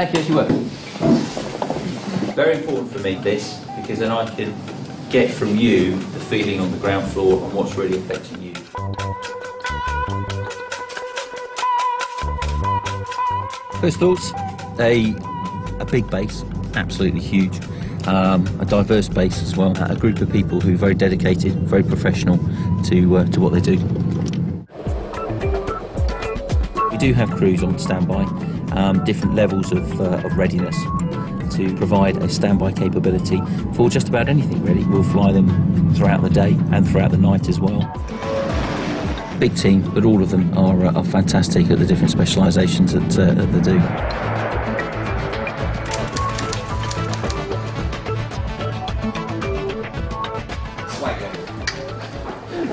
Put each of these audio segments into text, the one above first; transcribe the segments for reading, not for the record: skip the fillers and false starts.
Thank you, as you were. Very important for me, this, because then I can get from you the feeling on the ground floor and what's really affecting you. First thoughts, a big base, absolutely huge. A diverse base as well, a group of people who are very dedicated, very professional to what they do. We do have crews on standby, different levels of readiness to provide a standby capability for just about anything really. We'll fly them throughout the day and throughout the night as well. Big team, but all of them are fantastic at the different specialisations that they do.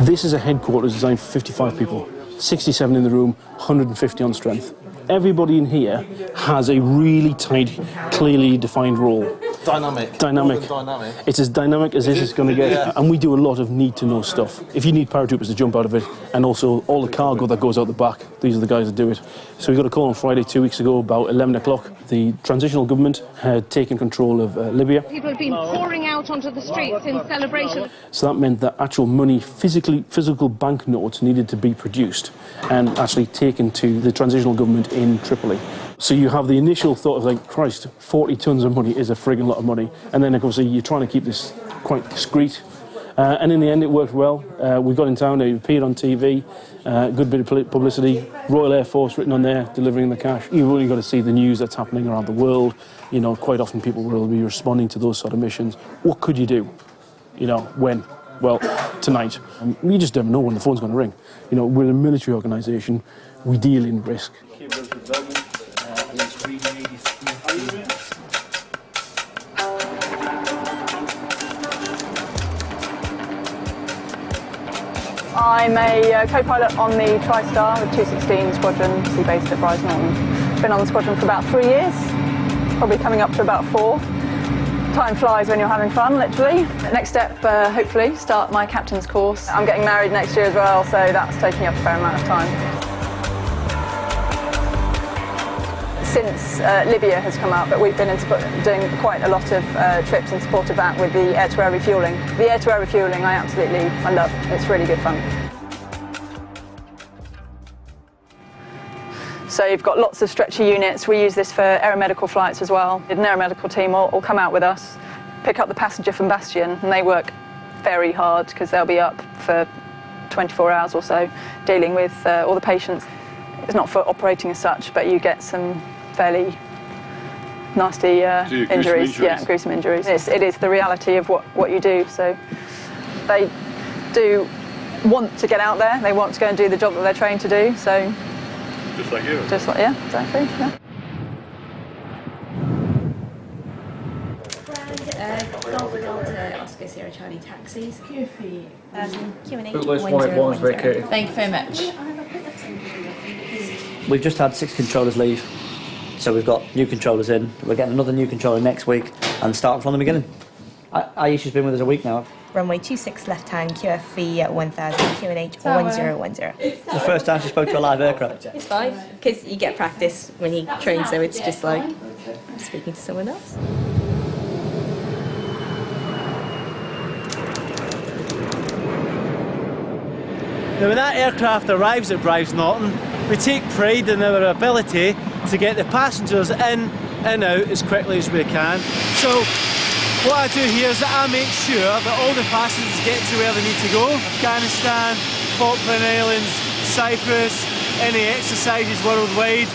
This is a headquarters designed for 55 people, 67 in the room, 150 on strength. Everybody in here has a really tight, clearly defined role. Dynamic. Dynamic. It's as dynamic as this is going to get. Yeah. And we do a lot of need-to-know stuff. If you need paratroopers to jump out of it, and also all the cargo that goes out the back, these are the guys that do it. So we got a call on Friday 2 weeks ago about 11 o'clock. The transitional government had taken control of Libya. People have been pouring out onto the streets in celebration. So that meant that actual money, physical banknotes needed to be produced and actually taken to the transitional government in Tripoli. So you have the initial thought of like, Christ, 40 tons of money is a frigging lot of money. And then, of course, you're trying to keep this quite discreet. And in the end, it worked well. We got in town, it appeared on TV, good bit of publicity, Royal Air Force written on there, delivering the cash. You've only got to see the news that's happening around the world. You know, quite often people will be responding to those sort of missions. What could you do? You know, when? Well, tonight. You just never know when the phone's going to ring. You know, we're a military organisation. We deal in risk. I'm a co-pilot on the TriStar with 216 Squadron, sea-based at Brize Norton. Been on the squadron for about 3 years, probably coming up to about 4. Time flies when you're having fun, literally. Next step, hopefully, start my captain's course. I'm getting married next year as well, so that's taking up a fair amount of time. Since Libya has come up, but we've been doing quite a lot of trips in support of that with the air-to-air refuelling. The air-to-air refuelling I love. It's really good fun. So you've got lots of stretcher units. We use this for aeromedical flights as well. An aeromedical team will come out with us, pick up the passenger from Bastion, and they work very hard because they'll be up for 24 hours or so dealing with all the patients. It's not for operating as such, but you get some fairly nasty injuries. Yeah, gruesome injuries. It is the reality of what you do. So they do want to get out there. They want to go and do the job that they're trained to do. So just like you. Just like, yeah, exactly. Yeah. Oscar Sierra Charlie taxis. QFE. Q&A. Thank you very much. We've just had 6 controllers leave, so we've got new controllers in. We're getting another new controller next week and starting from the beginning. Aisha's been with us a week now. Runway 26 left hand, QFE at 1000, QNH 1010. It's the first time she spoke to a live aircraft. It's fine, because you get practice when you train, so it's just like speaking to someone else. Now, when that aircraft arrives at Brize Norton, we take pride in our ability to get the passengers in and out as quickly as we can. So what I do here is that I make sure that all the passengers get to where they need to go. Afghanistan, Falkland Islands, Cyprus, any exercises worldwide.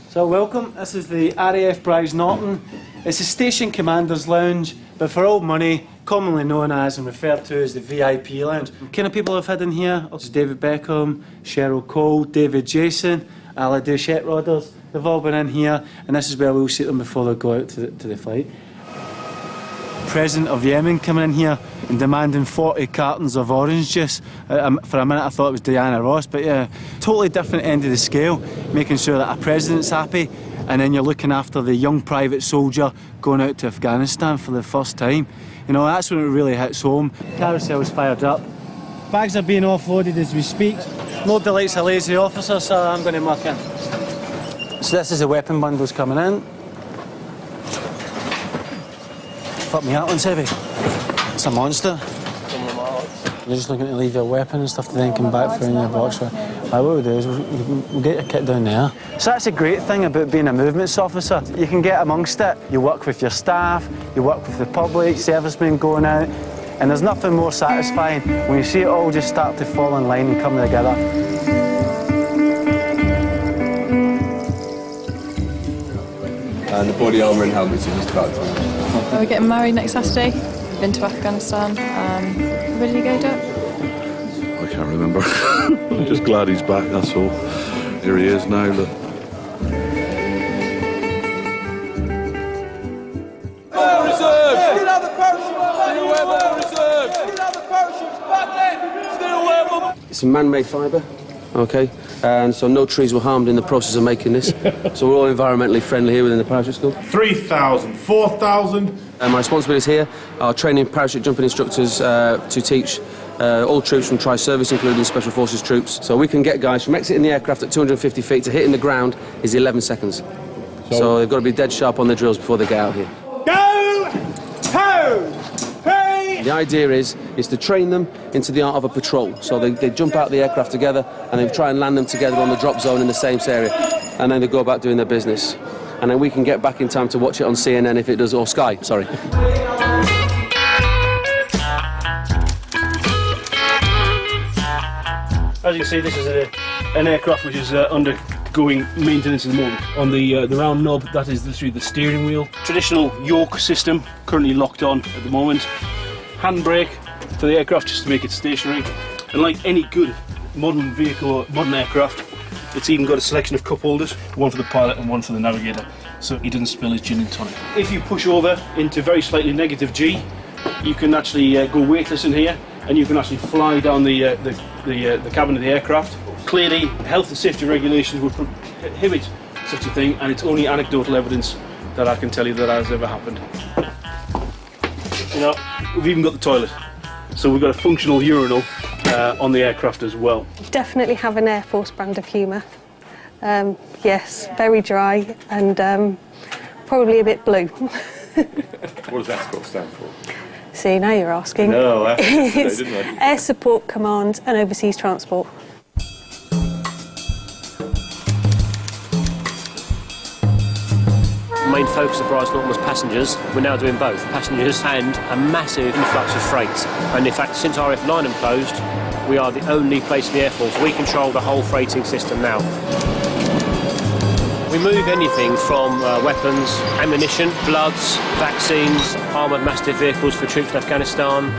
So welcome, this is the RAF Brize Norton. It's a station commander's lounge, but for old money, commonly known as and referred to as the VIP lounge. Kind of people I've had in here, it's David Beckham, Cheryl Cole, David Jason, Ala Duchette Rodders. They've all been in here, and this is where we'll seat them before they go out to the flight. President of Yemen coming in here and demanding 40 cartons of orange juice. For a minute I thought it was Diana Ross, but yeah, totally different end of the scale, making sure that a president's happy, and then you're looking after the young private soldier going out to Afghanistan for the first time. You know, that's when it really hits home. Carousel's fired up. Bags are being offloaded as we speak. No delights a lazy officer, so I'm going to muck in. So this is the weapon bundles coming in. Fuck me, that one's heavy. It's a monster. You're just looking to leave your weapon and stuff to then come back for in your box. What we'll do is we'll get your kit down there. So that's a great thing about being a movements officer. You can get amongst it. You work with your staff, you work with the public, servicemen going out, and there's nothing more satisfying when you see it all just start to fall in line and come together. And the body armour and helmets are just about time. We're getting married next Saturday. We've been to Afghanistan. Where did he go, Dad? I can't remember. I'm just glad he's back, that's all. Here he is now, look. It's a man-made fibre, okay, and so no trees were harmed in the process of making this. So we're all environmentally friendly here within the parachute school. 3,000, 4,000. My responsibilities here are training parachute jumping instructors to teach all troops from tri-service, including Special Forces troops. So we can get guys from exiting the aircraft at 250 feet to hitting the ground is 11 seconds. So they've got to be dead sharp on their drills before they get out here. Go! Ho! Hey! The idea is to train them into the art of a patrol. So they jump out the aircraft together and they try and land them together on the drop zone in the same area. And then they go about doing their business. And then we can get back in time to watch it on CNN if it does, or Sky, sorry. As you can see, this is an aircraft which is undergoing maintenance at the moment. On the round knob, that is literally the steering wheel. Traditional yoke system, currently locked on at the moment. Handbrake for the aircraft just to make it stationary. And like any good modern vehicle or modern aircraft, it's even got a selection of cup holders, one for the pilot and one for the navigator, so he doesn't spill his gin and tonic. If you push over into very slightly negative G, you can actually go weightless in here, and you can actually fly down the cabin of the aircraft. Clearly, health and safety regulations would prohibit such a thing, and it's only anecdotal evidence that I can tell you that has ever happened. You know, we've even got the toilet, so we've got a functional urinal on the aircraft as well. Definitely have an Air Force brand of humour. Yes, very dry and probably a bit blue. What does that stand for? See, now you're asking. No, I It's didn't I? Air Support Command and Overseas Transport. The main focus of Brize Norton was passengers. We're now doing both, passengers and a massive influx of freight. And in fact, since RAF Lynham closed, we are the only place in the Air Force. We control the whole freighting system now. We move anything from weapons, ammunition, bloods, vaccines, armoured mastiff vehicles for troops in Afghanistan.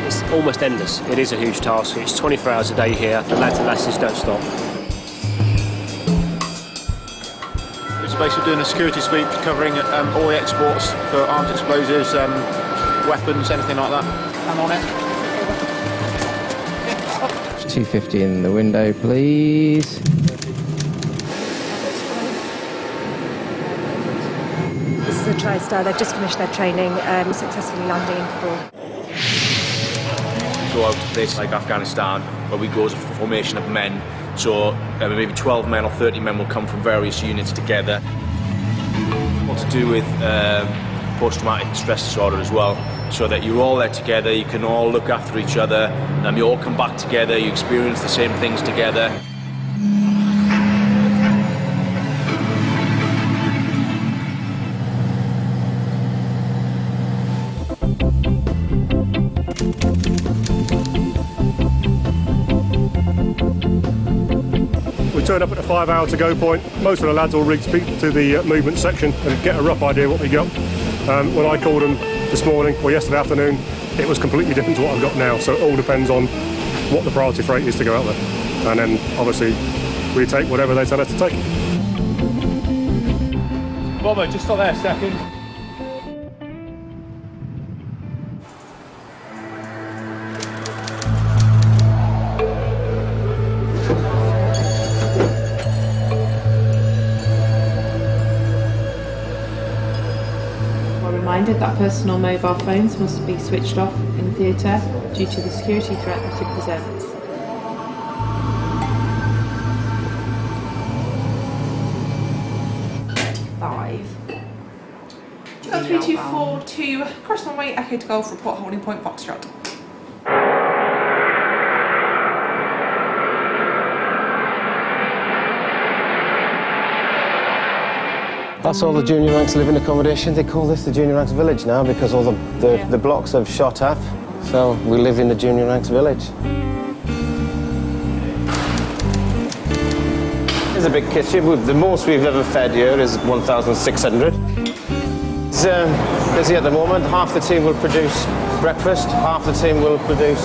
It's almost endless. It is a huge task. It's 24 hours a day here. The lads and lasses don't stop. It's basically doing a security sweep covering all the exports for arms explosives, weapons, anything like that. I'm on it. 250 in the window, please. This is a TriStar. They've just finished their training, successfully landing in Kabul. Go out to places like Afghanistan, where we go as a formation of men. So maybe 12 men or 30 men will come from various units together. What to do with post-traumatic stress disorder as well, so that you're all there together, you can all look after each other, you all come back together, you experience the same things together. We turn up at the 5-hour to-go point. Most of the lads will re-speak to the movement section and get a rough idea what we got. When I called them this morning, or yesterday afternoon, it was completely different to what I've got now, so it all depends on what the priority freight is to go out there. And then, obviously, we take whatever they tell us to take. Bomber, just stop there a second. Reminded that personal mobile phones must be switched off in theatre due to the security threat that it presents. 242, cross runway, Echo to Golf, report holding point Foxtrot. That's all the junior ranks living accommodation. They call this the junior ranks village now because all the blocks have shot up. So we live in the junior ranks village. It's a big kitchen. The most we've ever fed here is 1,600. It's busy at the moment. Half the team will produce breakfast, half the team will produce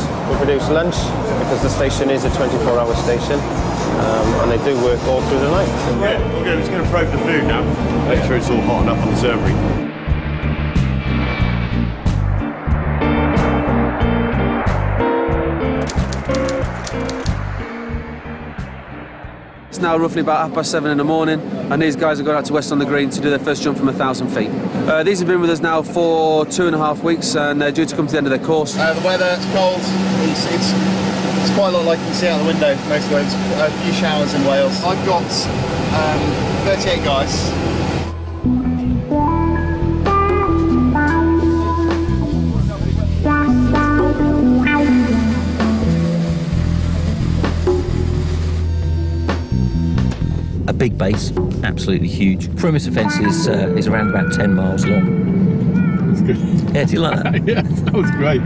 lunch because the station is a 24-hour station. And they do work all through the night. Yeah, we're just going to probe the food now. Make sure it's all hot enough on the servery. It's now roughly about 7:30 in the morning, and these guys are going out to West on the Green to do their first jump from 1,000 feet. These have been with us now for 2.5 weeks, and they're due to come to the end of their course. The weather, it's cold, it's quite a lot like you can see out the window most of the way. There's a few showers in Wales. I've got 38 guys. A big base, absolutely huge. Perimeter fence is around about 10 miles long. That's good. Yeah, do you like that? Yeah, that was great.